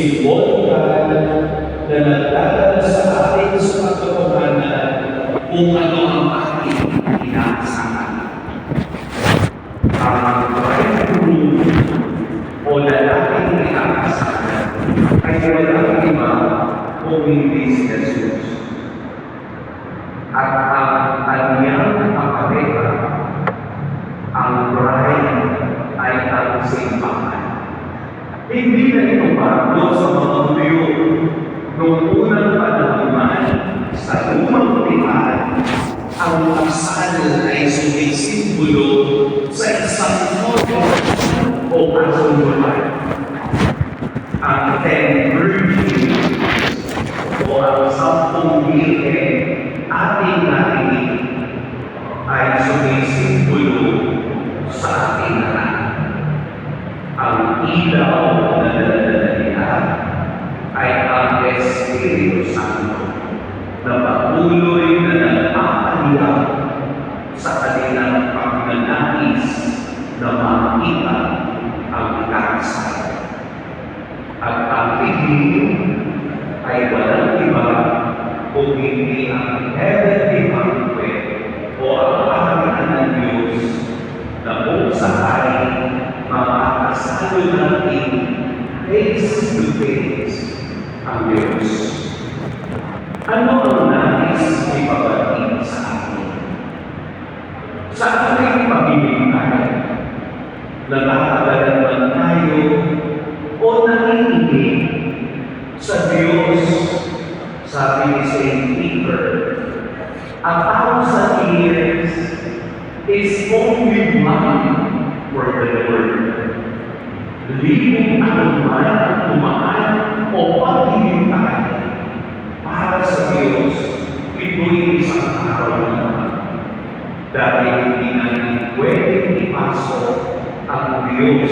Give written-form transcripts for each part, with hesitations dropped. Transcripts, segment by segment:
simbolikal na nagdadala sa atin sa katotohanan kung ano ang ating inaasahan. Ang bridegroom o lalaking inaasahan ay walang iba kung hindi si Jesus. At ang kanyang kapareha, ang bride ay ang simbahan. Hindi na ito bago sa mga Hudyo. Noong unang panahon sa lumang tipan, ang kasal ay sumisimbolo sa isang modo o kasuluhan. Ang 10 virgins o ang 10 virgen ating narinig ay sumisimbolo sa ating lahat. Ang ilaw na dala nila ay ang Espiritu Santo na patuloy na nagpapaliw sa kanilang pagnanais na makita ang ikakasal. At ang pigil ay walang iba kung hindi ang heavenly banquet o ang kaharian ng Diyos na kung saan makakasalo natin face to face ang Diyos. Ano ang nais ipabatid sa atin? Sa ating pamimigay, nakakagalan man tayo o nakikinig sa Diyos, sabi ni St. Peter, 1,000 years is only one for the Lord. Libong taon man ang tumaan o paghihintay para sa Diyos, ito'y isang araw lamang. Dahil hindi natin pwedeng ipasok ang Diyos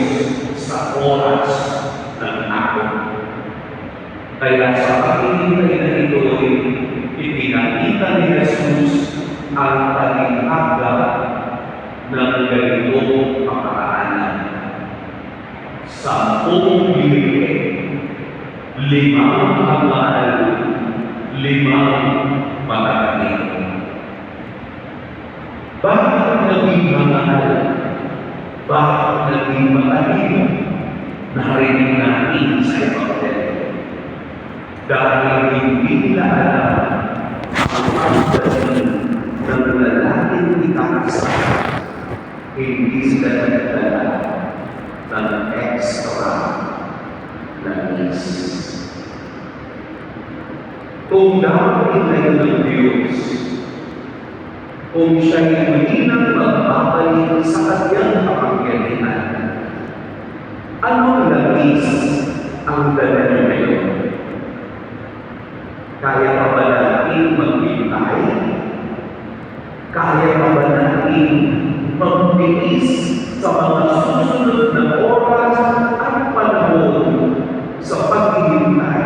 sa oras ng araw. Kaya sa paghihintay na ito'y ipinakita ni Jesus ang paghihintay ng ganitong pakaraanan. 10 birhen, 5 hangal, 5 matagaling. Bakit naging hangal? Bakit naging matagaling? Narinig natin sa Ebanghelyo. Dahil hindi nila alam ang pagdating ng lalaking ikakasal, hindi sila nagdala ng extra na misis. Kung dapat ay ng Diyos, kung siya'y muli nang magbabalik sa kanyang kapangyarihan, anong labis ang dala niyo ngayon? Kaya pa ba natin magbintay? Kaya pa ba natin magbilis sa mga susunod na oras at panahon sa paghihintay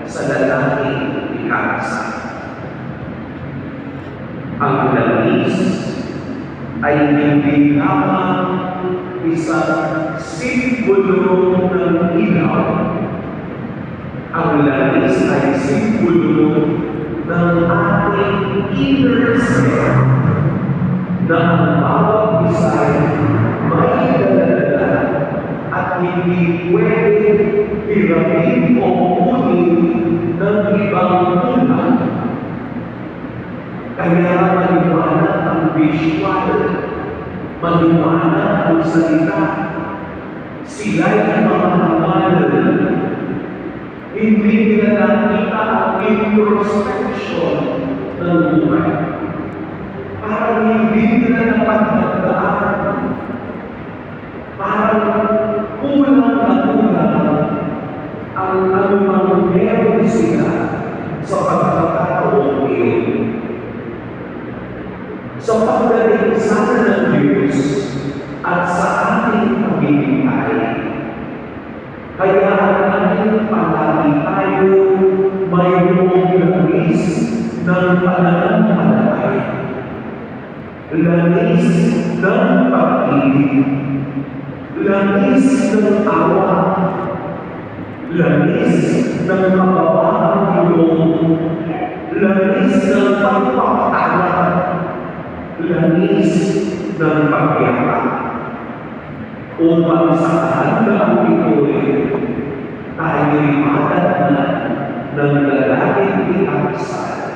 sa lalaking ikakasal? Ang langis ay hindi lamang isang simbolo ng ilaw. Ang langis ay simbolo ng ating inner self na ang bawat isa ay may dala at hindi pwedeng piramin o kunin ng ibang ulan. Kaya maliwanag ang visual, maliwanag ang salita. Sila'y mga hangal. Hindi nila nakita ang introspection ng buhay. Parang hindi nila napagdadaan. Parang kulang na kulang ang anumang meron sila sa pagkakataong iyon. Sa pagdating sana ng Diyos at sa ating pamimigay, kaya ang ating palagi tayo mayroong langis ng pananampalataya. Langis ng pag-ibig, langis ng awa, Langis ng kababaang loob, langis ng pagpapatawad, langis ng pagyapak. Upang sa kahandang ito'y tayo'y madatnan ng lalaging itakasal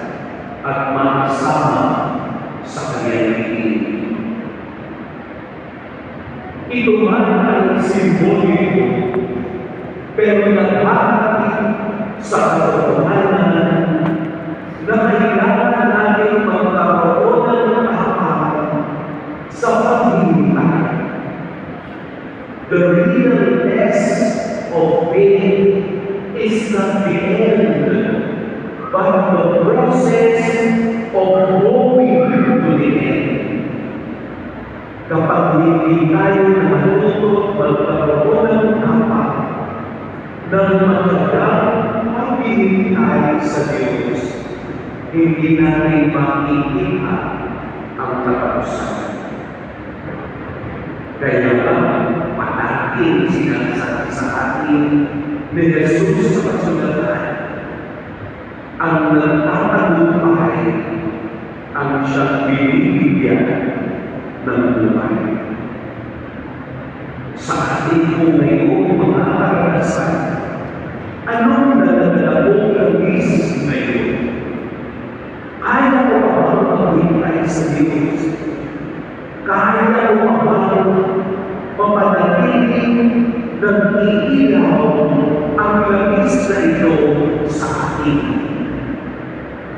at makasama sa kanyang piling. Ito man ay simboliko, pero naghahatid sa katotohanan na kailangan natin magkaroon ng tahapan sa paghihintay. The real test of faith is not the end, but the process of going to the end. Kapag hindi tayo natuto magkaroon ng tapat ng magandang paghihintay sa Diyos, hindi natin makikita ang katapusan. Kaya panatin sinasabi sa atin ni Jesus sa kasulatan, ang nagtatagumpay ang siyang binibigyan ng buhay. Sa atin po ngayon, mga karanasan, anong nadadala ng business ngayon? Kaya ko ba maghintay sa Diyos? Kaya ko ba mapanatiling ng iilaw ang labis na ito sa atin?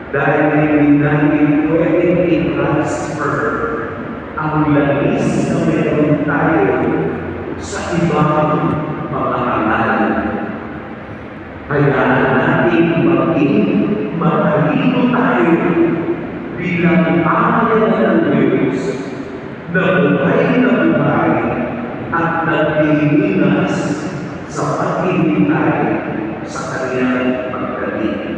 Dahil hindi natin pwedeng i-transfer ang labis na meron tayo sa ibang mga kanal. Hayaan natin maging matalino tayo bilang pamilya ng Diyos na buhay at naglilinas sa paghihintay sa kanyang pagdating.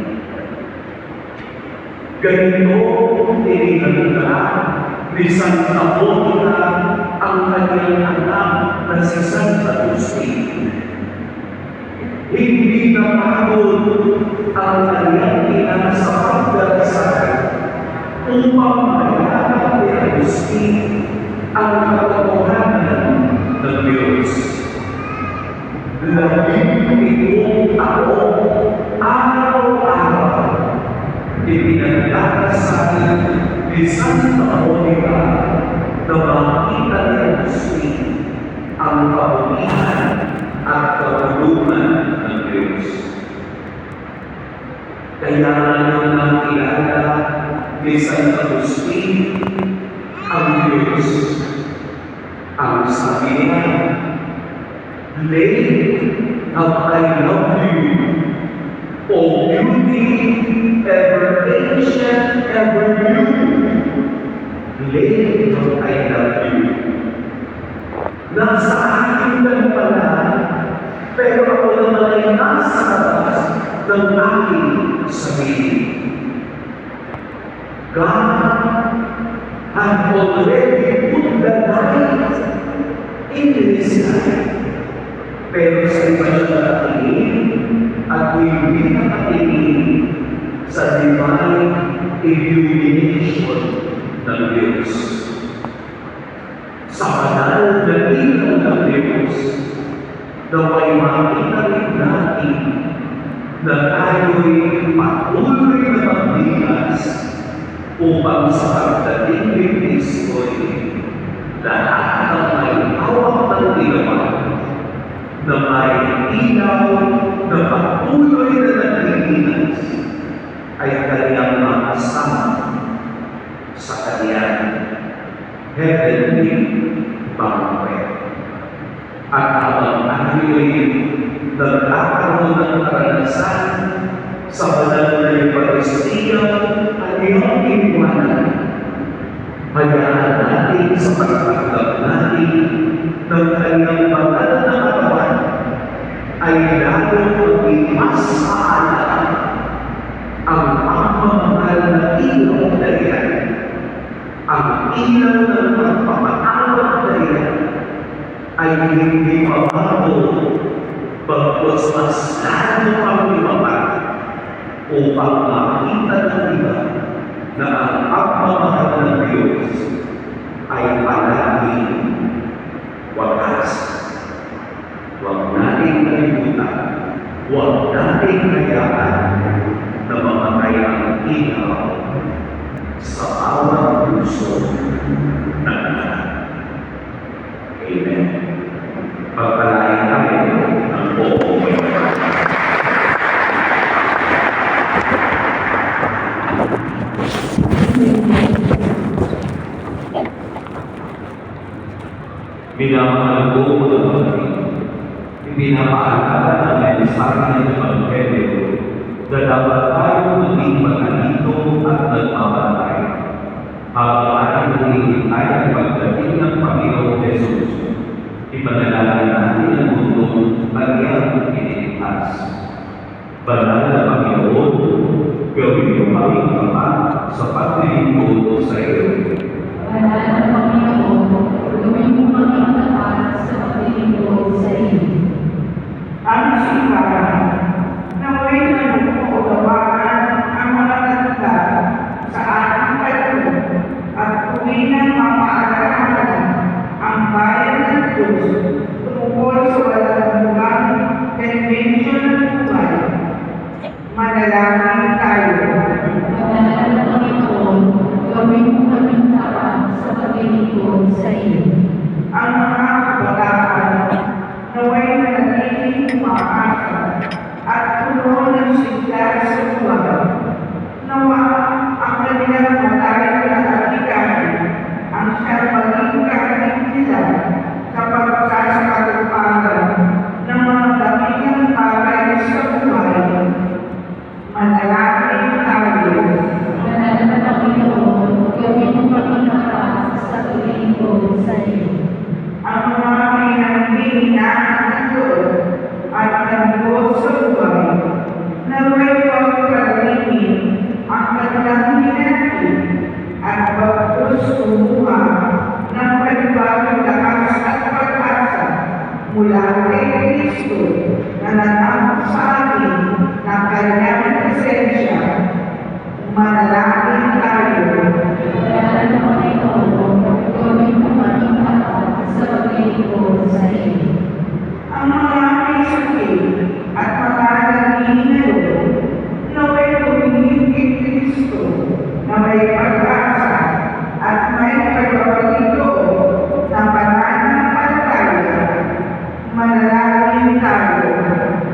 Ganito inihalata ni Santa Monica ang kanyang anak na si Santa Agustin. Hindi napagod ang kanyang ina sa pagdarasal upang mayaman ni Agustin ang katotohanan ng Diyos. 17 taon, araw-araw, ipinagdadasal ni Santa Monica na makita ni Agustin ang kabutihan at kabulungan ng Diyos. Kaya nang nakilala ni Santa Agustin ang Diyos, ang sabi niya, "Lady, how I love you, O beauty, ever ancient, ever new. Lady, how I love you." Nasa akin lang pala, pero ako naman ay nasa labas ng aking sarili. God had already put the light in His life. Pero sa iba siya nakatingin at hindi nakatingin sa divine illumination ng Diyos. Sa banal na ilaw ng Diyos, na may makita rin natin na tayo'y patuloy na magdikas upang sa pagdating ni Kristo'y lahat ng may hawak ng ilaw na may ilaw na patuloy na naglilinas ay kanyang makasama sa kanyang heavenly banquet. At habang tayo'y nagkakaroon ng karanasan sa banal na Eucharistia at iyong iwanan, hayaan natin sa pagkakalap natin ng kanyang banal na katawan ay lalo maging mas mahalaga ang pagmamahal na ilaw na yan, ang ilaw ng pagpapatawad na yan ay hindi mabago bagkus mas lalo pang lumapat upang makita ng iba na ang pagmamahal ng Diyos ay palaging wakas. Huwag nating kalimutan, huwag nating hayaan na mamatay ang ilaw sa bawat puso ng lahat. Amen. Pagpalain tayo ng buong may minamahal ko mga kapatid, ipinapaalala ng mensahe ng Ebanghelyo na dapat tayo maging matalino at nagmamantay habang ating hinihintay ang pagdating ng Panginoong Jesus. Ipanalangin natin ang mundong kanyang iniligtas. Banal na Panginoon, gawin niyo kaming tapat sa paglilingkod sa iyo. Banal na Panginoon, gawin mo kaming tapat sa paglilingkod sa iyo. Ang simbahan, naway na magpaunawaan ang mga tanda sa ating payo at tuwinang mapaalalahanan ang bayan ng Diyos tungkol sa walang hanggang convention ng buhay. Manalangin tayo. Banal na Panginoon, gawin mo kaming tapat sa paglilingkod sa iyo. Ang mga kabataan naway manatiling umaasa at puno ng sigla sa buhay. Nawa ang kanilang matay na katigahin ang siyang maging kahit nila sa pagsasakatuparan ng mga dakilang bagay sa buhay. Manalangin tayo. Banal na Panginoon, gawin mo kaming tapat sa paglilingkod sa iyo. Ang mga pinanghihinaan ng Diyos at nagbuot sa buhay, naway pagkalingin ang kanilang hinati at bagkus kumuha ng panibagong lakas at pag-asa mula kay Kristo na natapos sa atin ng kanyang presensya. Manalangin tayo. Banal na Panginoon, gawin mo kaming tapat sa paglilingkod sa iyo. Ang mga may sakit at mga nanghihinayo, naway tumingin kay Kristo na may pag-asa at may pagpapalito ng pananampalataya. Manalangin tayo.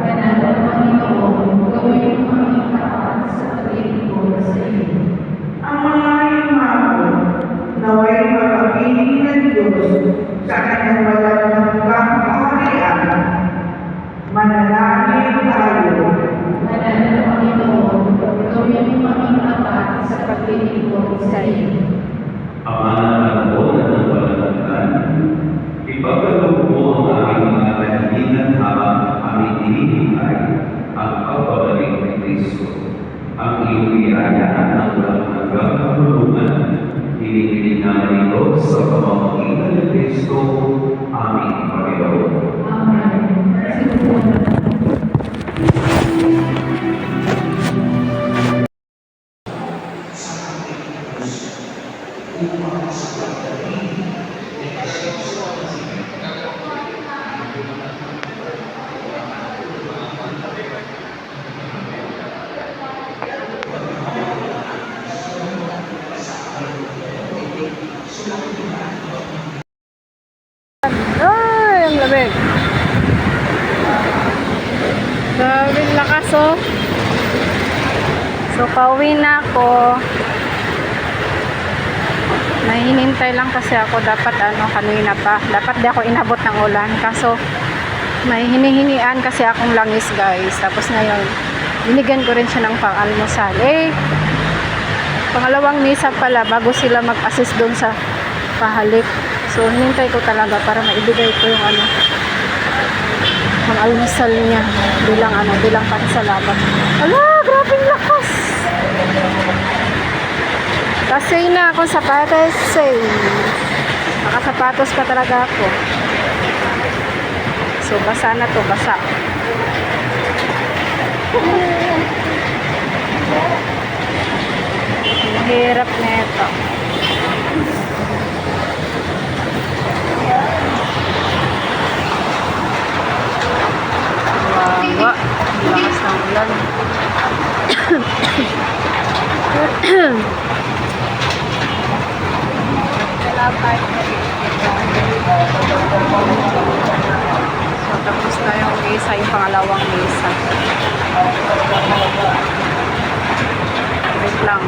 Banal na Panginoon, gawin mo kaming tapat sa paglilingkod sa iyo. Ang mga yumaon, naway makapiling ng Diyos sa kanyang walang hanggang kaharian. Manalangin tayo. Banal na Panginoon, gawin mo kaming tapat sa paglilingkod sa iyo. Ama ng Panginoon at ng walang hanggan, ipagkaloob mo ang aming mga kahilingan habang aming hinihintay ang pagbabalik ni Kristo. Ang iyong biyaya ng walang hanggang kahulugan, hinihiling namin ito sa pamamagitan ni Kristo, aming Panginoon. Amen. Sinubukan. Ay, ang lamig. Grabing lakas, oh. So, pauwi na ako. Nahinintay lang kasi ako. Dapat, kanina pa. Dapat di ako inabot ng ulan. Kaso, may hinihingian kasi akong langis, guys. Tapos ngayon, binigyan ko rin siya ng pang-almusal. Pangalawang misa pala bago sila mag-assist doon sa pahalik. So, hinintay ko talaga para maibigay ko yung ang almusal niya bilang pansalamat. Ala, grabing lakas! Kasi na akong sapatos, nakasapatos pa talaga ako. So, basa na to, basa. Ang hirap nito. Wawa. Ang lakas ng ulan. So, tapos na yung mesa, yung pangalawang mesa. Wait lang.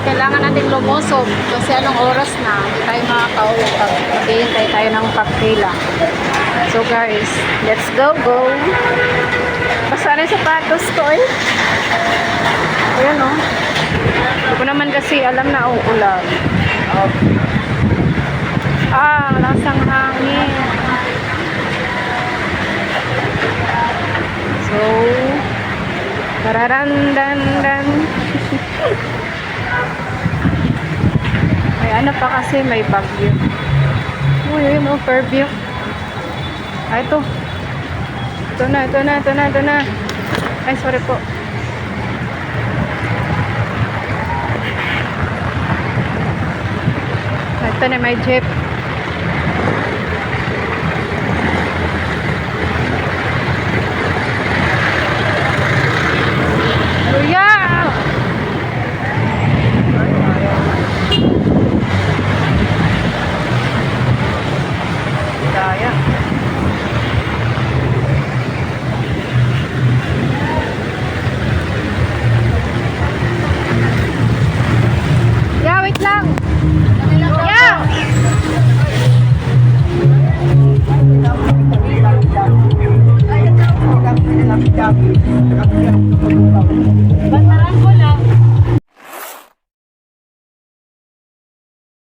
Kailangan natin lumusog kasi anong oras na, hindi tayo makakauwi pag maghihintay tayo ng pagpila. So guys, let's go. Basta na yung sapatos ko eh. Ayan o. Hindi ko naman kasi alam na uulan. Lasang hangin. So, tararandan. May ano pa kasi, may bagyo. Uy, yun o, Fairview. Ito. Ito na. Ay, sorry po. Ito na, may jeep. Kuya! Daya. Yeah, wait lang. Yeah. Bantaran ko lang.